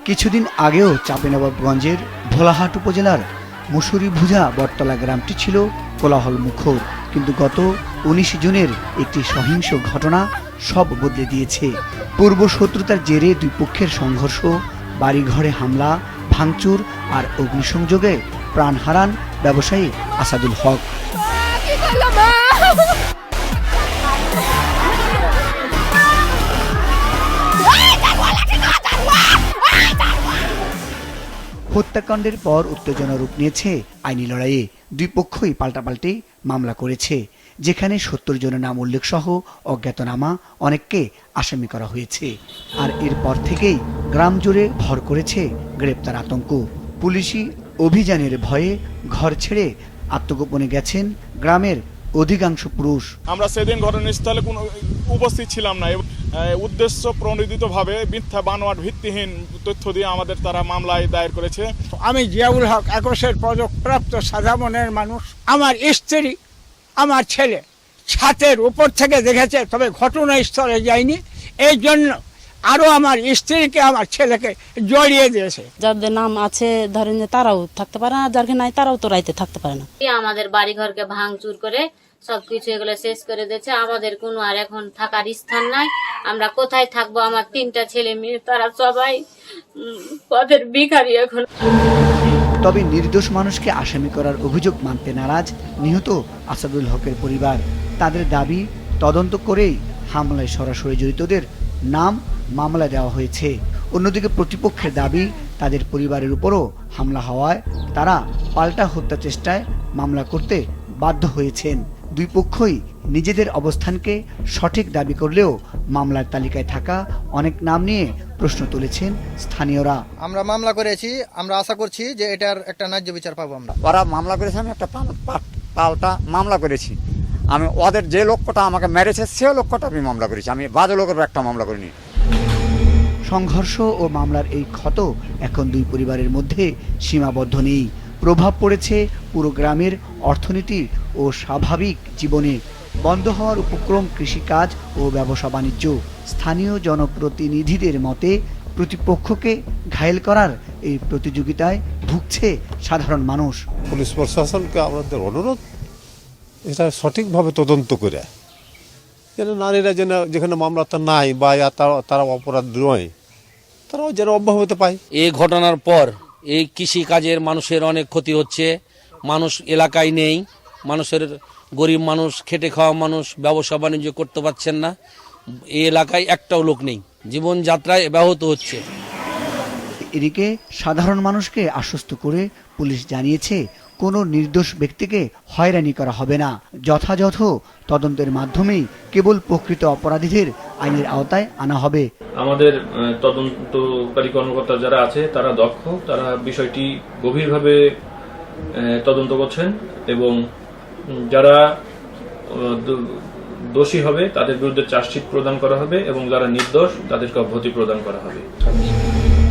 কিছুদিন আগেও চাঁপাইনবাবগঞ্জের ভোলাহাট উপজেলার মুসুরিভুজা বটতলা গ্রামটি ছিল কোলাহল মুখর, কিন্তু গত ১৯ জুনের একটি সহিংস ঘটনা সব বদলে দিয়েছে। পূর্ব শত্রুতার জেরে দুই পক্ষের সংঘর্ষ, বাড়িঘরে হামলা, ভাঙচুর আর অগ্নিসংযোগে প্রাণ হারান ব্যবসায়ী আসাদুল হক। হত্যাকাণ্ডের পর উত্তেজনা রূপ নিয়েছে আইনি লড়াইয়ে। দুই পক্ষই পাল্টাপাল্টি মামলা করেছে, যেখানে ৭০ জনের নাম উল্লেখ সহ অজ্ঞাতনামা অনেককে আসামি করা হয়েছে। আর এরপর থেকেই গ্রাম জুড়ে ভর করেছে গ্রেপ্তার আতঙ্ক। পুলিশি অভিযানের ভয়ে ঘর ছেড়ে আত্মগোপনে গেছেন গ্রামের অধিকাংশ পুরুষ। আমরা সেদিন ঘটনাস্থলে কোনো উপস্থিত ছিলাম না। উদ্দেশ্য প্রণোদিতভাবে মিথ্যা বানোয়াট ভিত্তিহীন তথ্য দিয়ে আমাদের তারা মামলায় দায়ের করেছে। আমি জিয়াউল হক, ২১ পদকপ্রাপ্ত সাদা মনের মানুষ। আমার স্ত্রী, আমার ছেলে ছাদের উপর থেকে দেখেছে, তবে ঘটনাস্থলে যায়নি। এই জন্য আরো আমার স্ত্রীকে, আমার ছেলেকে জড়িয়ে দিয়েছে। যাদের নাম আছে ধরেন যে তারাও থাকতে পারে না, যার নাই তারাও তো রাইতে থাকতে পারে না। আমাদের বাড়ি ঘরকে ভাঙচুর করে সবকিছু এগুলো শেষ করে দিয়েছে। আমাদের কোনো আর এখন থাকার স্থান নাই। আমরা কোথায় থাকবো? আমার ৩টা ছেলে মেয়ে, তারা সবাই পথের ভিখারি এখন। তবে নির্দোষ মানুষকে আসামি করার অভিযোগ মানতে নারাজ নিহত আসাদুল হকের পরিবার। তাদের দাবি, তদন্ত করেই হামলায় সরাসরি জড়িতদের নাম মামলায় দেওয়া হয়েছে। অন্যদিকে প্রতিপক্ষের দাবি, তাদের পরিবারের উপরও হামলা হওয়ায় তারা পাল্টা হত্যা চেষ্টায় মামলা করতে বাধ্য হয়েছেন। দুই পক্ষই নিজেদের অবস্থানকে সঠিক দাবি করলেও মামলার তালিকায় থাকা অনেক নাম নিয়ে প্রশ্ন তুলেছেন স্থানীয়রা। আমরা মামলা করেছি, আমরা আশা করছি যে এটার একটা ন্যায্য বিচার পাবো। আমরা ওরা মামলা করেছে, আমি একটা পাল্টা মামলা করেছি। আমি ওদের যে লক্ষ্যটা আমাকে মেরেছে সে লক্ষ্যটা আমি মামলা করেছি। আমি বাজে লোকের একটা মামলা করিনি। সংঘর্ষ ও মামলার এই ক্ষত এখন দুই পরিবারের মধ্যে সীমাবদ্ধ নেই। প্রভাব পড়েছে পুরো গ্রামের অর্থনীতি ও স্বাভাবিক জীবনে। বন্ধ হওয়ার উপক্রম কৃষিকাজ ও ব্যবসা বাণিজ্য। স্থানীয় জনপ্রতিনিধিদের মতে প্রতিপক্ষকে ঘায়েল করার এই প্রতিযোগিতায় ভুগছে সাধারণ মানুষ। পুলিশ প্রশাসনকে আমাদের অনুরোধ, এটা সঠিকভাবে তদন্ত করে যেন নারীরা যেন যেখানে মামলাটা নাই বা তারা অপরাধ নয়, তারাও যেন অব্যাহতি পায়। এই ঘটনার পর এই কৃষি কাজের মানুষের অনেক ক্ষতি হচ্ছে। মানুষ এলাকায় নেই, মানুষের গরিব মানুষ, খেটে খাওয়া মানুষ ব্যবসা বাণিজ্য করতে পারছেন না। এই এলাকায় একটাও লোক নেই, জীবনযাত্রায় ব্যাহত হচ্ছে। এদিকে সাধারণ মানুষকে আশ্বস্ত করে পুলিশ জানিয়েছে, কোনো নির্দোষ ব্যক্তিকে হয়রানি করা হবে না। যথাযথ তদন্তের মাধ্যমেই কেবল প্রকৃত অপরাধীদের আইনের আওতায় আনা হবে। আমাদের তদন্তকারী কর্মকর্তা যারা আছে তারা দক্ষ, তারা বিষয়টি গভীরভাবে তদন্ত করছেন এবং যারা দোষী হবে তাদের বিরুদ্ধে চার্জশিট প্রদান করা হবে এবং যারা নির্দোষ তাদেরকে অব্যাহতি প্রদান করা হবে।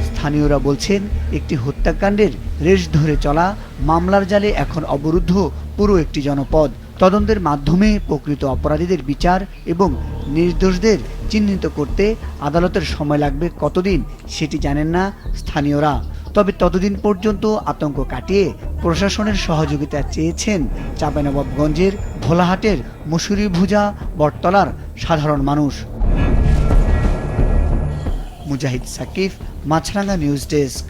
স্থানীয়রা বলছেন, একটি হত্যাকাণ্ডের রেশ ধরে চলা মামলার জালে এখন অবরুদ্ধ পুরো একটি জনপদ। তদন্তের মাধ্যমে প্রকৃত অপরাধীদের বিচার এবং নির্দোষদের চিহ্নিত করতে আদালতের সময় লাগবে কতদিন সেটি জানেন না স্থানীয়রা। তবে ততদিন পর্যন্ত আতঙ্ক কাটিয়ে প্রশাসনের সহযোগিতা চেয়েছেন চাঁপাইনবাবগঞ্জের ভোলাহাটের মুসুরিভুজা বটতলার সাধারণ মানুষ। মুজাহিদ সাকিফ, মাছরাঙ্গা নিউজ ডেস্ক।